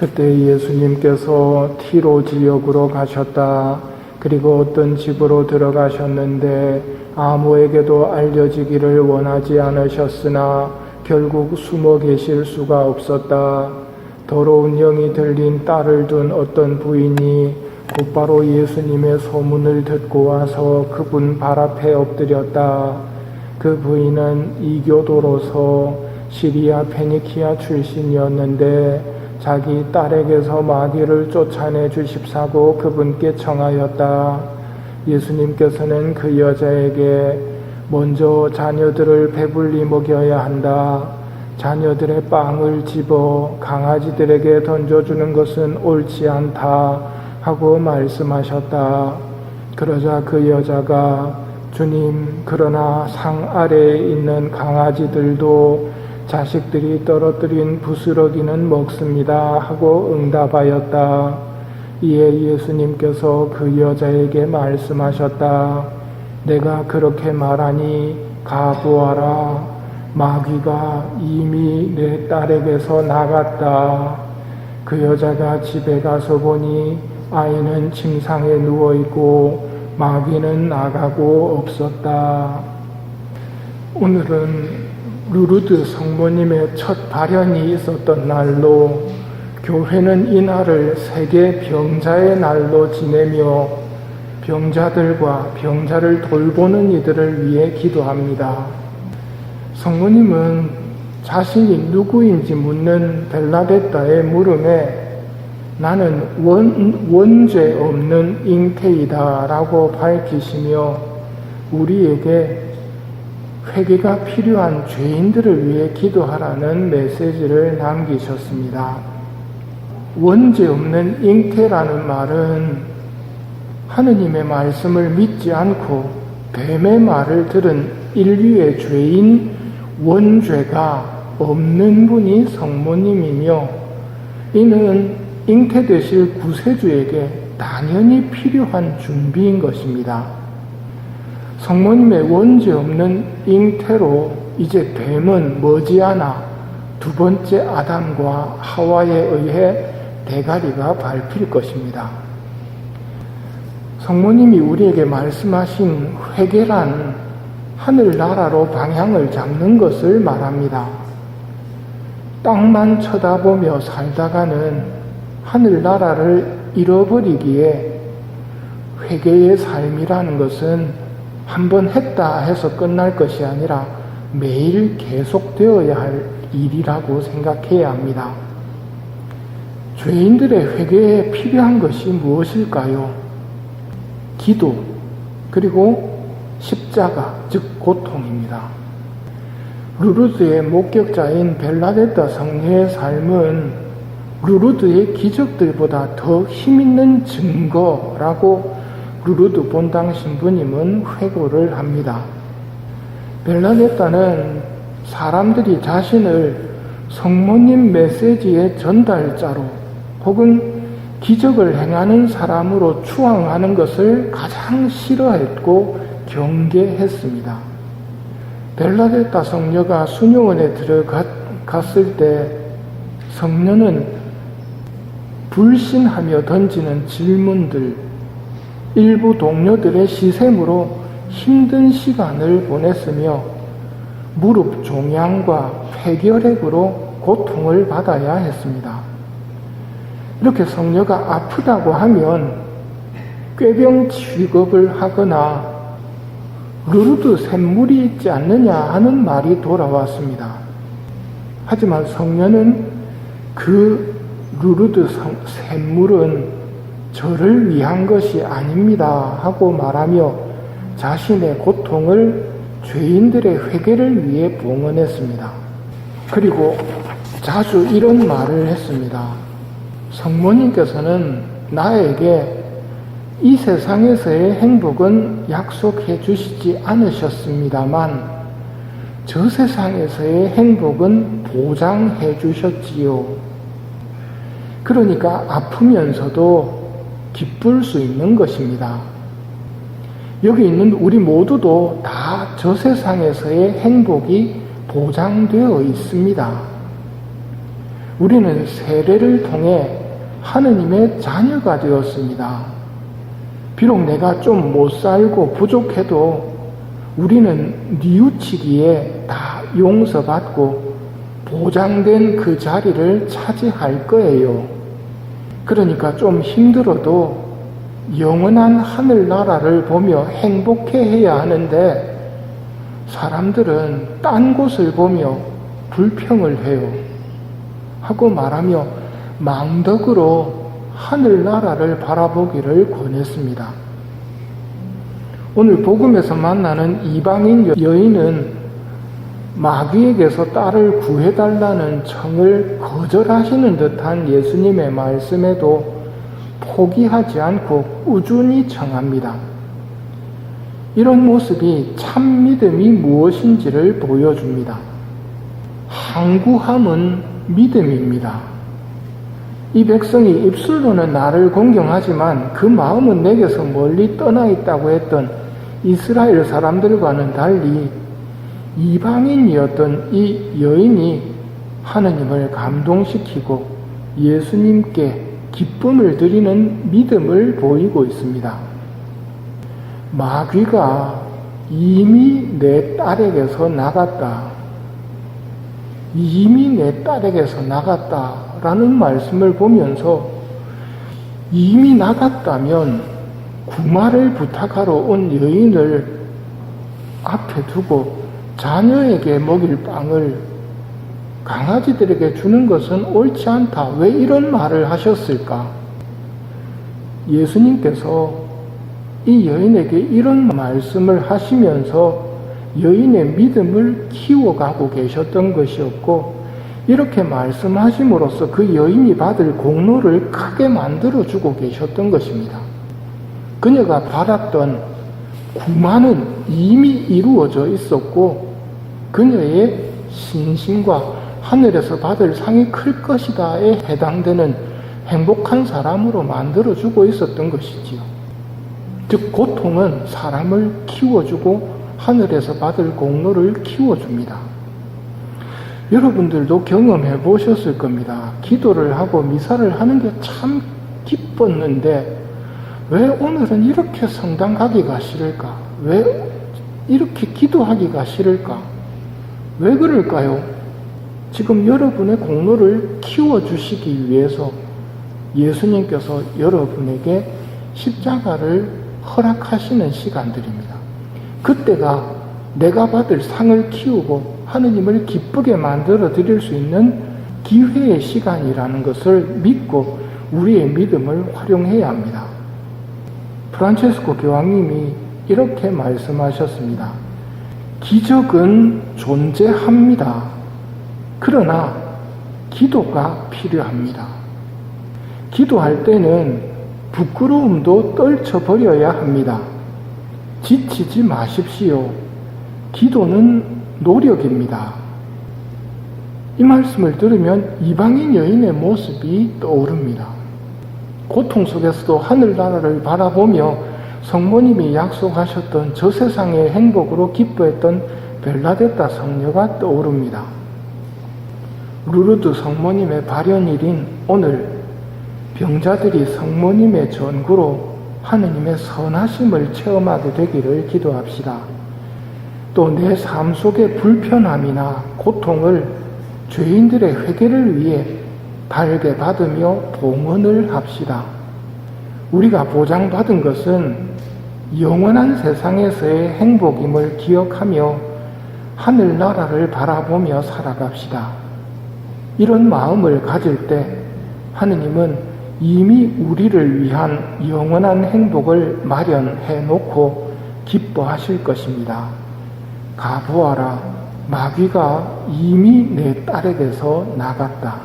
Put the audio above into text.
그때 예수님께서 티로 지역으로 가셨다. 그리고 어떤 집으로 들어가셨는데 아무에게도 알려지기를 원하지 않으셨으나 결국 숨어 계실 수가 없었다. 더러운 영이 들린 딸을 둔 어떤 부인이 곧바로 예수님의 소문을 듣고 와서 그분 발 앞에 엎드렸다. 그 부인은 이교도로서 시리아 페니키아 출신이었는데 자기 딸에게서 마귀를 쫓아내 주십사고 그분께 청하였다. 예수님께서는 그 여자에게 먼저 자녀들을 배불리 먹여야 한다. 자녀들의 빵을 집어 강아지들에게 던져주는 것은 옳지 않다 하고 말씀하셨다. 그러자 그 여자가 주님, 그러나 상 아래에 있는 강아지들도 자식들이 떨어뜨린 부스러기는 먹습니다 하고 응답하였다. 이에 예수님께서 그 여자에게 말씀하셨다. 내가 그렇게 말하니 가보아라. 마귀가 이미 내 딸에게서 나갔다. 그 여자가 집에 가서 보니 아이는 침상에 누워있고 마귀는 나가고 없었다. 오늘은 루르드 성모님의 첫 발현이 있었던 날로 교회는 이 날을 세계 병자의 날로 지내며 병자들과 병자를 돌보는 이들을 위해 기도합니다. 성모님은 자신이 누구인지 묻는 벨라데타의 물음에 나는 원죄 없는 잉태이다 라고 밝히시며 우리에게 회개가 필요한 죄인들을 위해 기도하라는 메시지를 남기셨습니다. 원죄 없는 잉태라는 말은 하느님의 말씀을 믿지 않고 뱀의 말을 들은 인류의 죄인 원죄가 없는 분이 성모님이며 이는 잉태되실 구세주에게 당연히 필요한 준비인 것입니다. 성모님의 원죄 없는 잉태로 이제 뱀은 머지않아 두 번째 아담과 하와에 의해 대가리가 밟힐 것입니다. 성모님이 우리에게 말씀하신 회개란 하늘나라로 방향을 잡는 것을 말합니다. 땅만 쳐다보며 살다가는 하늘나라를 잃어버리기에 회개의 삶이라는 것은 한번 했다 해서 끝날 것이 아니라 매일 계속되어야 할 일이라고 생각해야 합니다. 죄인들의 회개에 필요한 것이 무엇일까요? 기도, 그리고 십자가, 즉 고통입니다. 루르드의 목격자인 벨라데타 성녀의 삶은 루르드의 기적들보다 더 힘있는 증거라고 루르드 본당 신부님은 회고를 합니다. 벨라데타는 사람들이 자신을 성모님 메시지의 전달자로 혹은 기적을 행하는 사람으로 추앙하는 것을 가장 싫어했고 경계했습니다. 벨라데타 성녀가 수녀원에 들어갔을 때 성녀는 불신하며 던지는 질문들, 일부 동료들의 시샘으로 힘든 시간을 보냈으며 무릎 종양과 폐결핵으로 고통을 받아야 했습니다. 이렇게 성녀가 아프다고 하면 꾀병 취급을 하거나 루르드 샘물이 있지 않느냐 하는 말이 돌아왔습니다. 하지만 성녀는 그 루르드 샘물은 저를 위한 것이 아닙니다 하고 말하며 자신의 고통을 죄인들의 회개를 위해 봉헌했습니다. 그리고 자주 이런 말을 했습니다. 성모님께서는 나에게 이 세상에서의 행복은 약속해 주시지 않으셨습니다만 저 세상에서의 행복은 보장해 주셨지요. 그러니까 아프면서도 기쁠 수 있는 것입니다. 여기 있는 우리 모두도 다 저 세상에서의 행복이 보장되어 있습니다. 우리는 세례를 통해 하느님의 자녀가 되었습니다. 비록 내가 좀 못 살고 부족해도 우리는 뉘우치기에 다 용서받고 보장된 그 자리를 차지할 거예요. 그러니까 좀 힘들어도 영원한 하늘나라를 보며 행복해해야 하는데 사람들은 딴 곳을 보며 불평을 해요. 하고 말하며 망덕으로 하늘나라를 바라보기를 권했습니다. 오늘 복음에서 만나는 이방인 여인은 마귀에게서 딸을 구해달라는 청을 거절하시는 듯한 예수님의 말씀에도 포기하지 않고 꾸준히 청합니다. 이런 모습이 참 믿음이 무엇인지를 보여줍니다. 항구함은 믿음입니다. 이 백성이 입술로는 나를 공경하지만 그 마음은 내게서 멀리 떠나 있다고 했던 이스라엘 사람들과는 달리 이방인이었던 이 여인이 하느님을 감동시키고 예수님께 기쁨을 드리는 믿음을 보이고 있습니다. 마귀가 이미 내 딸에게서 나갔다. 이미 내 딸에게서 나갔다라는 말씀을 보면서 이미 나갔다면 구마를 부탁하러 온 여인을 앞에 두고 자녀에게 먹일 빵을 강아지들에게 주는 것은 옳지 않다. 왜 이런 말을 하셨을까? 예수님께서 이 여인에게 이런 말씀을 하시면서 여인의 믿음을 키워가고 계셨던 것이었고, 이렇게 말씀하심으로써 그 여인이 받을 공로를 크게 만들어주고 계셨던 것입니다. 그녀가 받았던 구마는 이미 이루어져 있었고 그녀의 신심과 하늘에서 받을 상이 클 것이다에 해당되는 행복한 사람으로 만들어주고 있었던 것이지요. 즉 고통은 사람을 키워주고 하늘에서 받을 공로를 키워줍니다. 여러분들도 경험해 보셨을 겁니다. 기도를 하고 미사를 하는 게 참 기뻤는데 왜 오늘은 이렇게 성당 가기가 싫을까? 왜 이렇게 기도하기가 싫을까? 왜 그럴까요? 지금 여러분의 공로를 키워주시기 위해서 예수님께서 여러분에게 십자가를 허락하시는 시간들입니다. 그때가 내가 받을 상을 키우고 하느님을 기쁘게 만들어 드릴 수 있는 기회의 시간이라는 것을 믿고 우리의 믿음을 활용해야 합니다. 프란체스코 교황님이 이렇게 말씀하셨습니다. 기적은 존재합니다. 그러나 기도가 필요합니다. 기도할 때는 부끄러움도 떨쳐버려야 합니다. 지치지 마십시오. 기도는 노력입니다. 이 말씀을 들으면 이방인 여인의 모습이 떠오릅니다. 고통 속에서도 하늘나라를 바라보며 성모님이 약속하셨던 저 세상의 행복으로 기뻐했던 벨라데타 성녀가 떠오릅니다. 루르드 성모님의 발현일인 오늘 병자들이 성모님의 전구로 하느님의 선하심을 체험하게 되기를 기도합시다. 또 내 삶 속의 불편함이나 고통을 죄인들의 회개를 위해 달게 받으며 봉헌을 합시다. 우리가 보장받은 것은 영원한 세상에서의 행복임을 기억하며 하늘나라를 바라보며 살아갑시다. 이런 마음을 가질 때 하느님은 이미 우리를 위한 영원한 행복을 마련해 놓고 기뻐하실 것입니다. 가보아라, 마귀가 이미 내 딸에게서 나갔다.